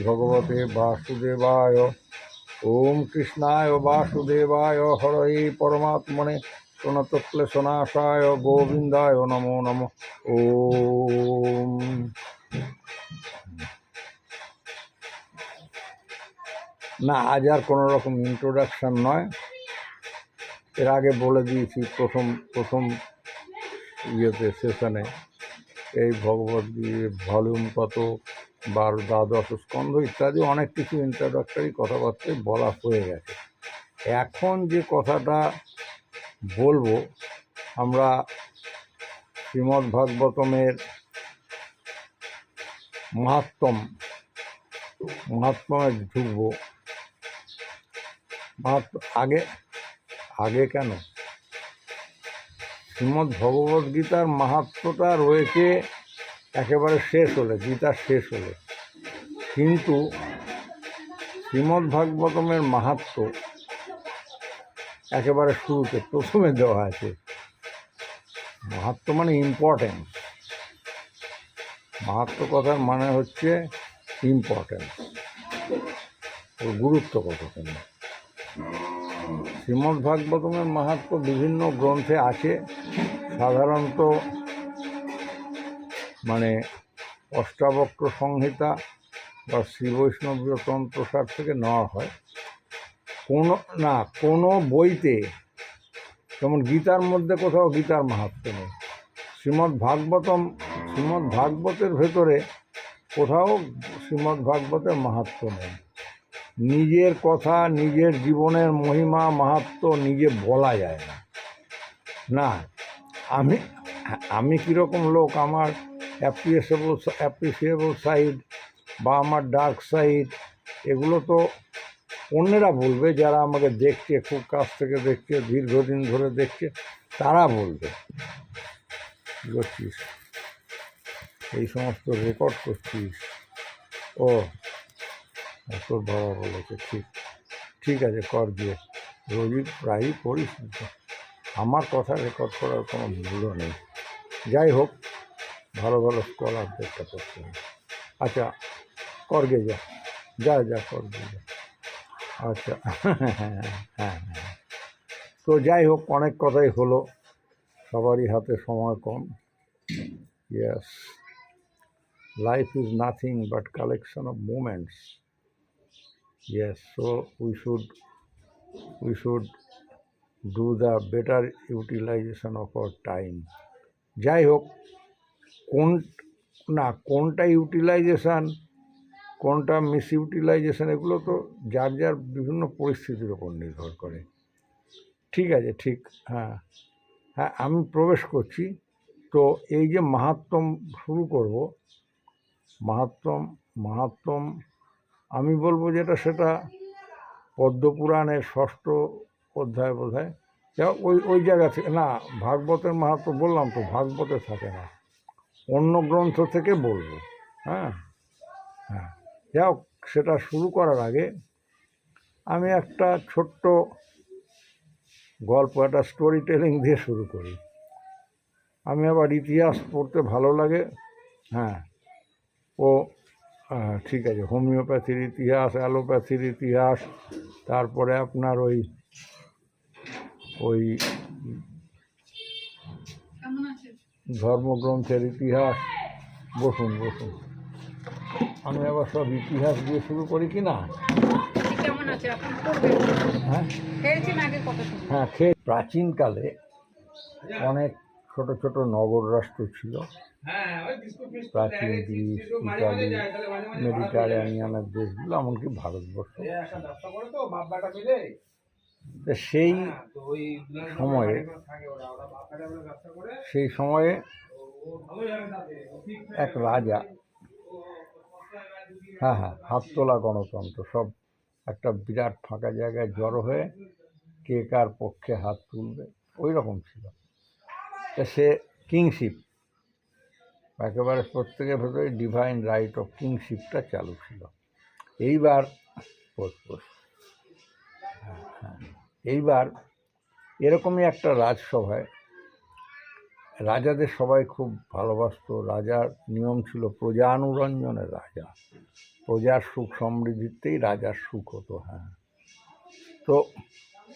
ভগবতে বাসুদেবায়। ওম কৃষ্ণায় বাসুদেবায় হরয়ে পরমাত্মনে প্রণতক্লেশনাশায় গোবিন্দায় নমো নমঃ। ওম। না, আজ আর কোনো রকম ইন্ট্রোডাকশান নয়, এর আগে বলে দিয়েছি প্রথম ইয়েতে সেশনে এই ভগবদ্গীতা ভলিউম কত, 12, 12 স্কন্ধ ইত্যাদি অনেক কিছু ইন্ট্রোডাক্টরি কথাবার্তায় বলা হয়ে গেছে। এখন যে কথাটা বলবো, আমরা শ্রীমদ্ ভাগবতমের মাহাত্ম্যে ঢুকবো। আগে কেন, শ্রীমদ্ ভগবদ্গীতার মাহাত্ম্যটা রয়েছে একেবারে শেষ হলে, গীতার শেষ হলে, কিন্তু শ্রীমদ্ ভাগবতমের মাহাত্ম্য একেবারে শুরুতে প্রথমে দেওয়া আছে। মাহাত্ম্য মানে ইম্পর্টেন্স, মাহাত্ম্য কথার মানে হচ্ছে ইম্পর্টেন্স, ওর গুরুত্ব কতখানি। শ্রীমদ্ ভাগবতমের মাহাত্ম্য বিভিন্ন গ্রন্থে আছে, সাধারণত মানে অষ্টাবক্র সংহিতা বা শ্রী বৈষ্ণবীয় তন্ত্রসার থেকে নেওয়া হয়। কোনো বইতে, যেমন গীতার মধ্যে কোথাও গীতার মাহাত্ম্য নেই, শ্রীমদ্ ভাগবতের ভেতরে কোথাও শ্রীমদ্ ভাগবতের মাহাত্ম্য নেই। নিজের কথা, নিজের জীবনের মহিমা মাহাত্ম্য নিজে বলা যায় না। না, আমি কীরকম লোক, আমার অ্যাপ্রিসিয়েবল সাইড বা আমার ডার্ক সাইড, এগুলো তো অন্যেরা বলবে, যারা আমাকে দেখছে, খুব কাছ থেকে দেখছে, দীর্ঘদিন ধরে দেখছে, তারা বলবে। বুঝছিস, এই সমস্ত রেকর্ড করছিস, ও তোর বাবা বলেছে, ঠিক আছে, কর দিয়ে, রোজই প্রায়ই করিস, আমার কথা রেকর্ড করার কোনো মূল্য নেই। যাই হোক, ভালো স্কলারদেরটা করতে হবে। আচ্ছা, করগে যা করগে যা। আচ্ছা, হ্যাঁ, তো যাই হোক, অনেক কথাই হলো, সবারই হাতে সময় কম। Yes, life is nothing but collection of moments. Yes, so we should do the better utilization of our time. যাই হোক, কোনটা ইউটিলাইজেশান, কোনটা মিস ইউটিলাইজেশান, এগুলো তো যার যার বিভিন্ন পরিস্থিতির ওপর নির্ভর করে। ঠিক আছে, হ্যাঁ, আমি প্রবেশ করছি। তো এই যে মাহাত্ম্য শুরু করব, মাহাত্ম্য আমি বলবো যেটা, সেটা পদ্মপুরাণের 6ষ্ঠ অধ্যায় বোধহয়, ওই জায়গা থেকে, না, ভাগবতের মাহাত্ম্য বললাম তো, ভাগবতে থাকে না, অন্য গ্রন্থ থেকে বলবো। হ্যাঁ, যাই হোক, সেটা শুরু করার আগে আমি একটা ছোট্ট গল্প, একটা স্টোরি টেলিং দিয়ে শুরু করি। আমি আবার ইতিহাস পড়তে ভালো লাগে। হ্যাঁ, ঠিক আছে, হোমিওপ্যাথির ইতিহাস, অ্যালোপ্যাথির ইতিহাস, তারপরে আপনার ওই ধর্মগ্রন্থের ইতিহাস। বসুন, আমি আবার সব ইতিহাস দিয়ে শুরু করি কি না? হ্যাঁ, প্রাচীনকালে অনেক ছোট ছোট নগর রাষ্ট্র ছিল। প্রাচীন গ্রিস, ইটালি, মেডিটারেনিয়ানের দেশগুলো, এমনকি ভারতবর্ষ। সেই সময়ে এক রাজা, হাত তোলা গণতন্ত্র, সব একটা বিরাট ফাঁকা জায়গায় জড়ো হয়ে কে কার পক্ষে হাত তুলবে, ওই রকম ছিল। তা সে কিংশিপ, একেবারে প্রত্যেকের ভেতরে ডিভাইন রাইট অফ কিংশিপটা চালু ছিল। এইবার এরকমই একটা রাজসভায় রাজাদের সবাই খুব ভালোবাসতো। রাজার নিয়ম ছিল প্রজানুরঞ্জনের রাজা, প্রজার সুখ সমৃদ্ধিতেই রাজার সুখ হতো। হ্যাঁ, তো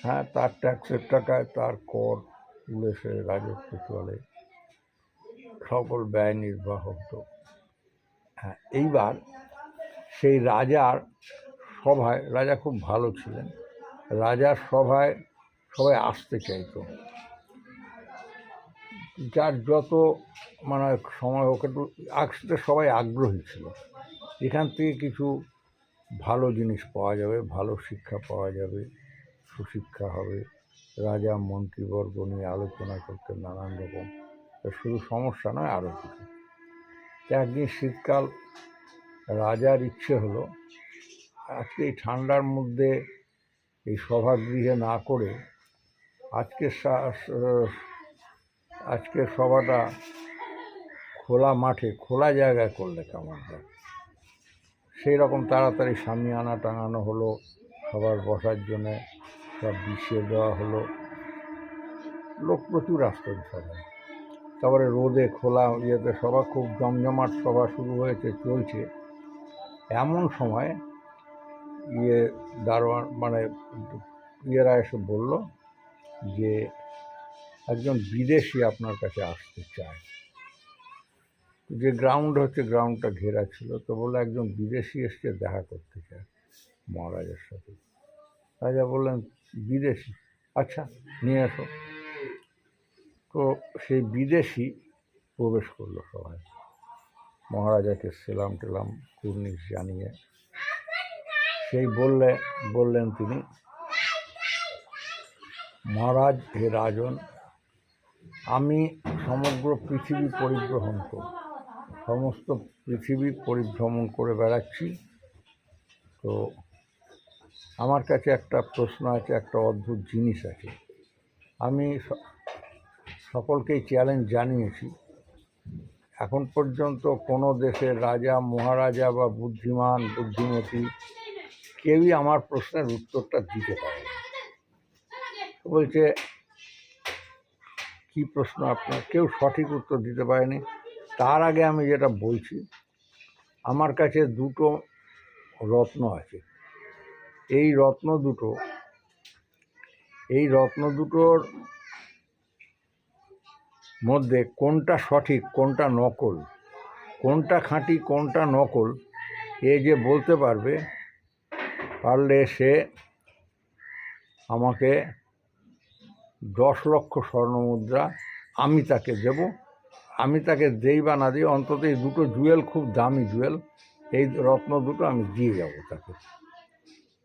হ্যাঁ, তার ট্যাক্সের টাকায় তার কর তুলে সে রাজত্ব চলে, সকল ব্যয় নির্বাহ হতো। হ্যাঁ, এইবার সেই রাজার সভায়, রাজা খুব ভালো ছিলেন, রাজার সভায় সবাই আসতে চাইতো, যার যত মানে সময় হোক একটু আসতে সবাই আগ্রহী ছিল। এখান থেকে কিছু ভালো জিনিস পাওয়া যাবে, ভালো শিক্ষা পাওয়া যাবে, সুশিক্ষা হবে। রাজা মন্ত্রীবর্গ নিয়ে আলোচনা করতেন নানান রকম, শুধু সমস্যা নয় আরও কিছু। একদিন শীতকাল, রাজার ইচ্ছে হলো আজকে এই ঠান্ডার মধ্যে এই সভাগৃহে না করে আজকে সভাটা খোলা মাঠে, খোলা জায়গায় করলে কেমন হয়। সেই রকম তাড়াতাড়ি সামিয়ানা টাঙানো হলো, সবার বসার জন্যে সব বিছিয়ে দেওয়া হলো, লোক প্রচুর আসতেন সবাই। তারপরে রোদে খোলা ইয়েতে সভা, খুব জমজমাট সভা শুরু হয়েছে, চলছে। এমন সময় দারোয়ান মানে ইয়েরা এসে বলল যে একজন বিদেশি আপনার কাছে আসতে চায়। যে গ্রাউন্ড হচ্ছে, গ্রাউন্ডটা ঘেরা ছিল, তো বললো একজন বিদেশি এসছে, দেখা করতে চায় মহারাজের সাথে। রাজা বললেন বিদেশি, আচ্ছা নিয়ে এসো। তো সেই বিদেশি প্রবেশ করলো সবাই, মহারাজাকে সেলাম টেলাম কুর্নিশ জানিয়ে। সেই বললেন তিনি, মহারাজ, হে রাজন, আমি সমগ্র পৃথিবী সমস্ত পৃথিবী পরিভ্রমণ করে বেড়াচ্ছি। তো আমার কাছে একটা প্রশ্ন আছে, একটা অদ্ভুত জিনিস আছে। আমি সকলকেই চ্যালেঞ্জ জানিয়েছি, এখন পর্যন্ত কোনো দেশের রাজা, মহারাজা বা বুদ্ধিমান বুদ্ধিমতী কেউই আমার প্রশ্নের উত্তরটা দিতে পারে না। বলছে কি প্রশ্ন আপনার? কেউ সঠিক উত্তর দিতে পারেনি। তার আগে আমি যেটা বলছি, আমার কাছে দুটো রত্ন আছে। এই রত্ন দুটোর মধ্যে কোনটা সঠিক কোনটা নকল, কোনটা খাঁটি কোনটা নকল, যে বলতে পারলে সে আমাকে 10 লক্ষ স্বর্ণমুদ্রা আমি তাকে দেব। আমি তাকে দেই বা না দিই, অন্তত এই দুটো জুয়েল, খুব দামি জুয়েল, এই রত্ন দুটো আমি দিয়ে যাব তাকে।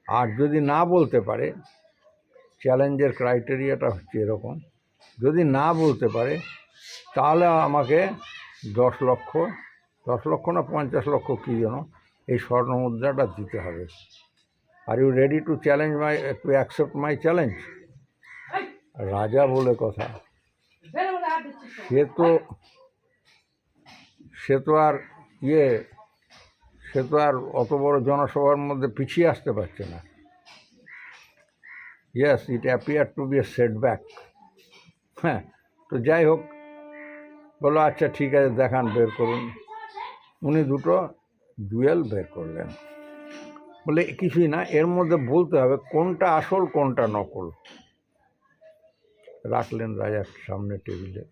আর যদি না বলতে পারে, চ্যালেঞ্জের ক্রাইটেরিয়াটা হচ্ছে এরকম, যদি না বলতে পারে তাহলে আমাকে 10 লক্ষ না 50 লক্ষ কী যেন এই স্বর্ণমুদ্রাটা দিতে হবে। Are you ready to accept my challenge? রাজা বলে কথা, সে তো আর অত বড় জনসভার মধ্যে পিছিয়ে আসতে পারছে না। Yes, it appear to be a setback. হ্যাঁ, তো যাই হোক, বলো আচ্ছা ঠিক আছে, দেখান, বের করুন। উনি দুটো জুয়েল বের করলেন, বলে কিছুই না, এর মধ্যে বলতে হবে কোনটা আসল কোনটা নকল। রাখলেন রাজার সামনে টেবিলে।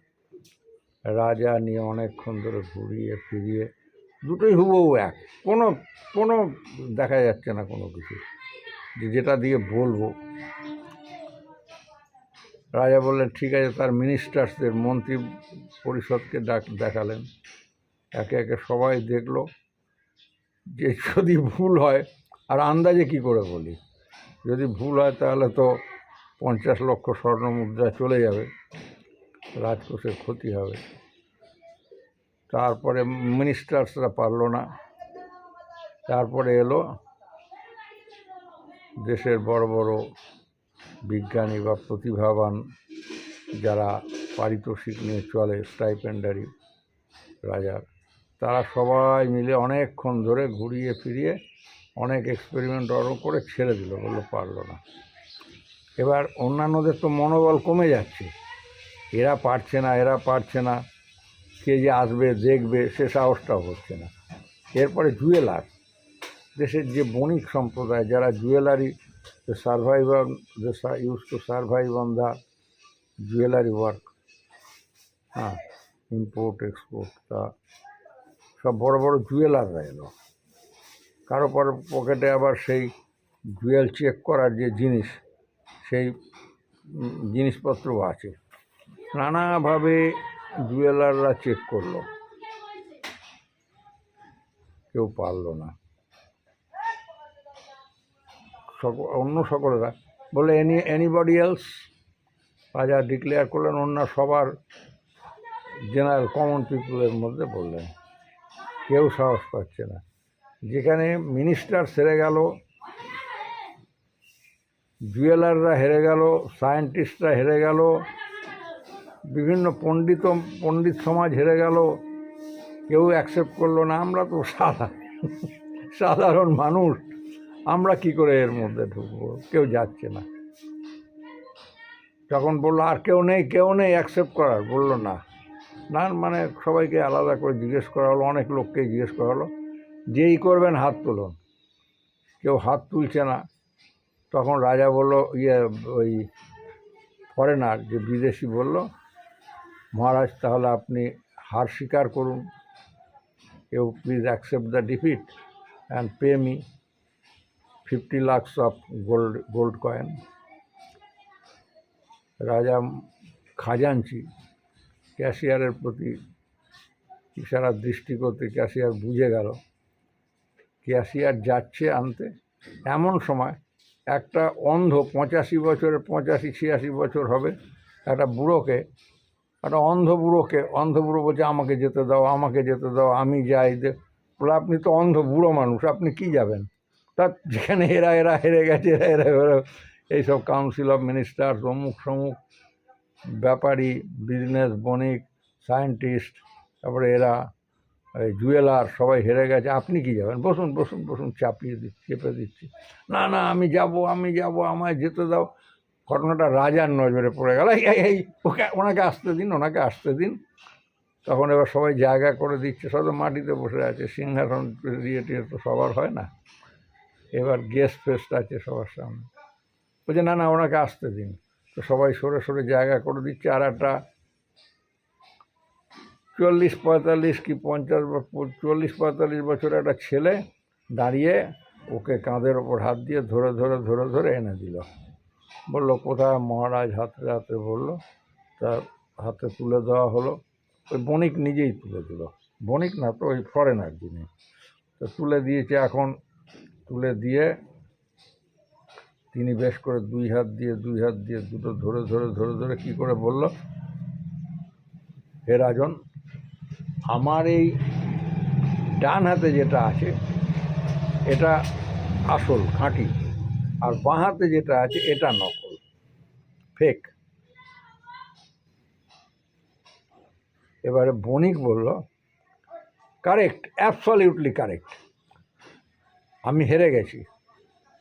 রাজা নিয়ে অনেকক্ষণ ধরে ঘুরিয়ে ফিরিয়ে, দুটোই হুবহু এক, কোনো দেখা যাচ্ছে না কোনো কিছু, যেটা দিয়ে বলবো। রাজা বললেন ঠিক আছে, তার মিনিস্টার্সদের, মন্ত্রী পরিষদকে দেখালেন। একে একে সবাই দেখলো যে যদি ভুল হয়, আর আন্দাজে কি করে বলি, যদি ভুল হয় তাহলে তো 50 লক্ষ স্বর্ণমুদ্রা চলে যাবে, রাজকোষের ক্ষতি হবে। তারপরে মিনিস্টার্সরা পারল না। তারপরে এলো দেশের বড় বড় বিজ্ঞানী বা প্রতিভাবান যারা পারিতোষিক নিয়ে চলে, স্টাইপেন্ডারি রাজার, তারা সবাই মিলে অনেকক্ষণ ধরে ঘুরিয়ে ফিরিয়ে অনেক এক্সপেরিমেন্ট করে ছেড়ে দিল, বললো পারলো না। এবার অন্যান্যদের তো মনোবল কমে যাচ্ছে, এরা পারছে না, এরা পারছে না, কে যে আসবে দেখবে সে সাহসটাও হচ্ছে না। এরপরে জুয়েলার, দেশের যে বণিক সম্প্রদায় যারা jewellery, the survivor, the use to survive on the jewellery work, হ্যাঁ, ইম্পোর্ট এক্সপোর্ট, তা সব বড় বড় জুয়েলাররা এলো। কারো কারো পকেটে আবার সেই জুয়েল চেক করার যে জিনিস, সেই জিনিসপত্রও আছে। নানাভাবে জুয়েলাররা চেক করলো, কেউ পারলো না। অন্য সকলেরা বলে এনিবডি এলস, রাজা ডিক্লেয়ার করলেন, অন্য সবার জেনারেল কমন পিপুলের মধ্যে বললেন। কেউ সাহস পাচ্ছে না। যেখানে মিনিস্টার হেরে গেল, জুয়েলাররা হেরে গেল, সায়েন্টিস্টরা হেরে গেল, বিভিন্ন পণ্ডিত সমাজ হেরে গেল, কেউ অ্যাকসেপ্ট করলো না। আমরা তো সাধারণ মানুষ, আমরা কি করে এর মধ্যে ঢুকবো? কেউ যাচ্ছে না। তখন বললো আর কেউ নেই অ্যাকসেপ্ট করার। বললো না, মানে সবাইকে আলাদা করে জিজ্ঞেস করা হলো, অনেক লোককে জিজ্ঞেস করা হলো, যেই করবেন হাত তুলুন। কেউ হাত তুলছে না। তখন রাজা বলল, ওই ফরেনার যে বিদেশি বলল, মহারাজ তাহলে আপনি হার স্বীকার করুন, you please accept the defeat and pay me 50 lakhs of gold coin. রাজা খাজাঞ্চি ক্যাশিয়ারের প্রতি ইশারার দৃষ্টি করতে ক্যাশিয়ার বুঝে গেল, ক্যাশিয়ার যাচ্ছে আনতে। এমন সময় একটা অন্ধ 85 বছরের, 85-86 বছর হবে, একটা অন্ধ বুড়ো বলছে, আমাকে যেতে দাও, আমি যাই। বলে, আপনি তো অন্ধ বুড়ো মানুষ, আপনি কি যাবেন? তার যেখানে এরা হেরে গেছে, এরা এইসব কাউন্সিল অফ মিনিস্টার্স, অমুক ব্যাপারী, বিজনেস, বণিক, সায়েন্টিস্ট, তারপরে এরা জুয়েলার, সবাই হেরে গেছে, আপনি কি যাবেন? বসুন, চেপে দিচ্ছি। না আমি যাব, আমায় যেতে দাও। ঘটনাটা রাজার নজরে পড়ে গেল। ওনাকে আসতে দিন। তখন এবার সবাই জায়গা করে দিচ্ছে, সব মাটিতে বসে আছে, সিংহাসন দিয়ে তো সবার হয় না। এবার গেস্ট ফেস্ট আছে সবার সামনে, বলছে না ওনাকে আসতে দিন। তো সবাই সরে জায়গা করে দিচ্ছে। আর একটা 40-45 কি 50 40-45 বছর একটা ছেলে দাঁড়িয়ে ওকে কাঁধের ওপর হাত দিয়ে ধরে এনে দিল। বললো, কোথায় মহারাজ? হাতে বললো, তার হাতে তুলে দেওয়া হলো। ওই বণিক নিজেই তুলে দিল, বণিক না তো, ওই ফরেনার যিনি, তো তুলে দিয়েছে। এখন তুলে দিয়ে তিনি বেশ করে দুই হাত দিয়ে দুটো ধরে কি করে বলল, হে রাজন, আমার এই ডান হাতে যেটা আছে এটা আসল খাঁটি, আর বাঁ হাতে যেটা আছে এটা নকল, ফেক। এবারে বণিক বলল, কারেক্ট, অ্যাবসলিউটলি কারেক্ট, আমি হেরে গেছি,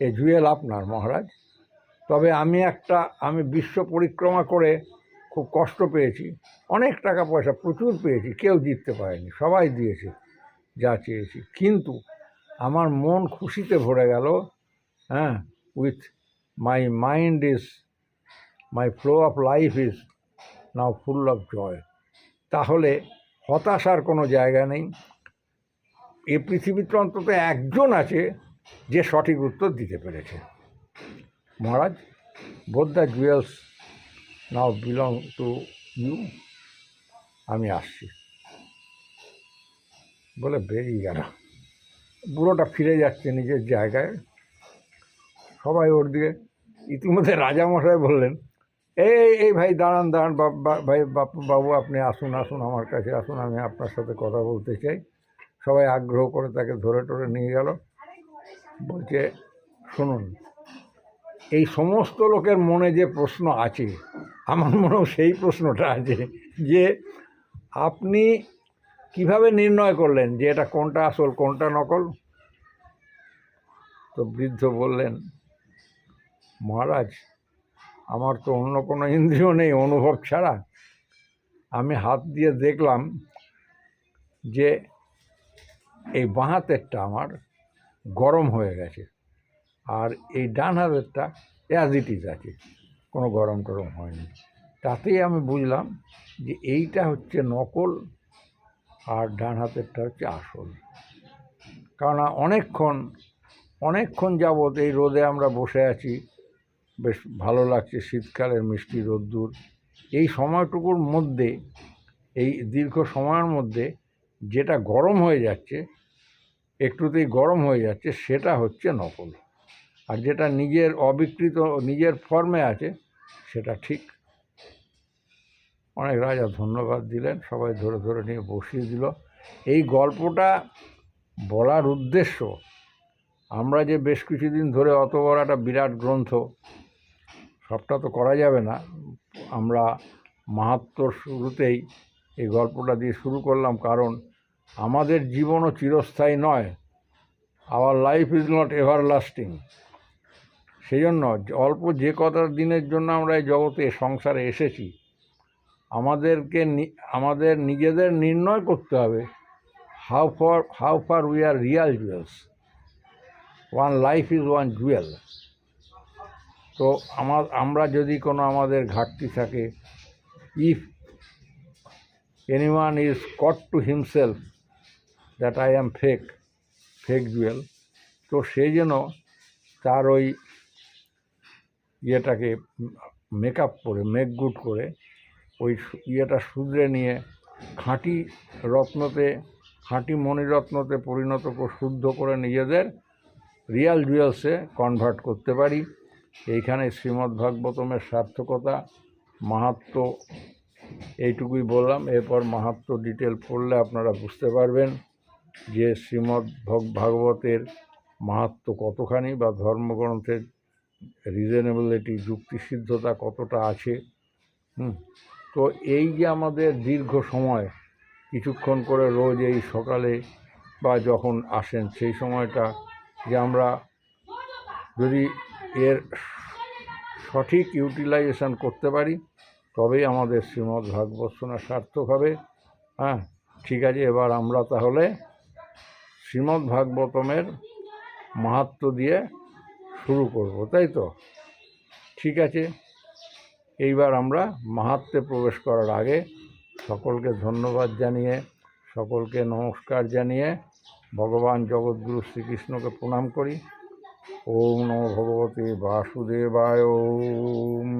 এই জুয়েল আপনার মহারাজ। তবে আমি বিশ্ব পরিক্রমা করে খুব কষ্ট পেয়েছি, অনেক টাকা পয়সা প্রচুর পেয়েছি, কেউ জিততে পারেনি, সবাই দিয়েছে যা চেয়েছি, কিন্তু আমার মন খুশিতে ভরে গেল। হ্যাঁ, with my mind my flow of life is now full of joy. তাহলে হতাশার কোনো জায়গা নেই। এই পৃথিবীতে অন্তত একজন আছে যে সঠিক উত্তর দিতে পেরেছে। মহারাজ, both the jewels now belong to you, আমি আসছি বলে বেরিয়ে গেল। বুড়োটা ফিরে যাচ্ছে নিজের জায়গায়, সবাই ওর দিকে। ইতিমধ্যে রাজামশাই বললেন, এই ভাই দাঁড়ান, ভাই বাবু, আপনি আসুন আমার কাছে আসুন, আমি আপনার সাথে কথা বলতে চাই। সবাই আগ্রহ করে তাকে ধরে নিয়ে গেল। বলছে, শুনুন, এই সমস্ত লোকের মনে যে প্রশ্ন আছে, আমার মনেও সেই প্রশ্নটা আছে, যে আপনি কিভাবে নির্ণয় করলেন যে এটা কোনটা আসল কোনটা নকল? তো বৃদ্ধ বললেন, মহারাজ, আমার তো অন্য কোনো ইন্দ্রিয় নেই অনুভব ছাড়া, আমি হাত দিয়ে দেখলাম যে এই বাঁ হাতেরটা আমার গরম হয়ে গেছে, আর এই ডান হাতেরটা অ্যাজ ইট ইজ আছে, কোনো গরম টরম হয়নি। তাতেই আমি বুঝলাম যে এইটা হচ্ছে নকল আর ডান হাতেরটা হচ্ছে আসল। কারণ অনেকক্ষণ যাবৎ এই রোদে আমরা বসে আছি, বেশ ভালো লাগছে, শীতকালের মিষ্টি রোদ্দুর। এই সময়টুকুর মধ্যে, এই দীর্ঘ সময়ের মধ্যে যেটা গরম হয়ে যাচ্ছে, একটুতেই গরম হয়ে যাচ্ছে, সেটা হচ্ছে নকল। আর যেটা নিজের অবিকৃত, নিজের ফর্মে আছে, সেটা ঠিক। অনেক রাজা ধন্যবাদ দিলেন, সবাই ধরে ধরে নিয়ে বসিয়ে দিল। এই গল্পটা বলার উদ্দেশ্য, আমরা যে বেশ কিছুদিন ধরে অত বড় একটা বিরাট গ্রন্থ, সবটা তো করা যাবে না, আমরা মাহাত্ম্যর শুরুতেই এই গল্পটা দিয়ে শুরু করলাম, কারণ আমাদের জীবনও চিরস্থায়ী নয়। Our life is not ever lasting. সেই জন্য অল্প যে কটা দিনের জন্য আমরা এই জগতে সংসারে এসেছি, আমাদের নিজেদের নির্ণয় করতে হবে how far we are real jewels. One life is one jewel. তো আমরা যদি কোনো আমাদের ঘাটতি থাকে, if anyone is caught to himself that I am fake jewel, তো সে যেন তার ওই ইয়েটাকে মেকআপ করে, মেক গুড করে, ওই ইয়েটা শুধরে নিয়ে খাঁটি মণিরত্নতে পরিণত করে, শুদ্ধ করে নিজেদের রিয়াল জুয়েলসে কনভার্ট করতে পারি। এইখানে শ্রীমদ্ভাগবতমের সার্থকতা, মাহাত্ম্য এইটুকুই বললাম। এরপর মাহাত্ম্য ডিটেল পড়লে আপনারা বুঝতে পারবেন যে শ্রীমদ্ভাগবতের মাহাত্ম্য কতখানি, বা ধর্মগ্রন্থের রিজনেবিলিটি, যুক্তিসিদ্ধতা কতটা আছে। তো এই যে আমাদের দীর্ঘ সময়, কিছুক্ষণ করে রোজ এই সকালে বা যখন আসেন সেই সময়টা, যে আমরা যদি এর সঠিক ইউটিলাইজেশন করতে পারি, তবেই আমাদের শ্রীমদ্ভাগবত শোনা সার্থক হবে। ঠিক আছে, এবার আমরা তাহলে শ্রীমদ্ভাগবতমের মাহাত্ম্য দিয়ে শুরু করব, তাই তো? ঠিক আছে, এইবার আমরা মাহাত্ম্যে প্রবেশ করার আগে সকলকে ধন্যবাদ জানিয়ে, সকলকে নমস্কার জানিয়ে ভগবান জগৎগুরু শ্রীকৃষ্ণকে প্রণাম করি। ওম নমো ভগবতে বাসুদেবায়। ওম।